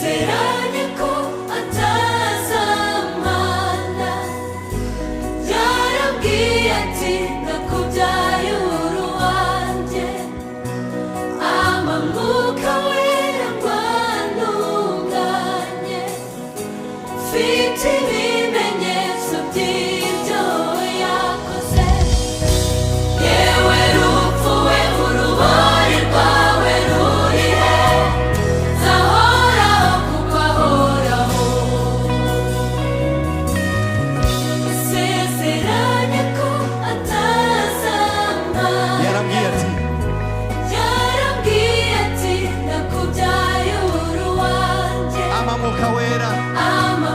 yasezeranye ko atazamana, yarambwiye ati ndakubyaye uri uwanjye, Mwuka Wera ngwantunganye, mfite ibimenyetso by'ibyo yakoze. Yewe rupfu we, urubori rwawe ruri he? Zahoraho kuko ahoraho. Yasezeranye ko atazamana, yarambwiye ati ndakubyaye uri uwanjye, Mwuka Wera Mwuka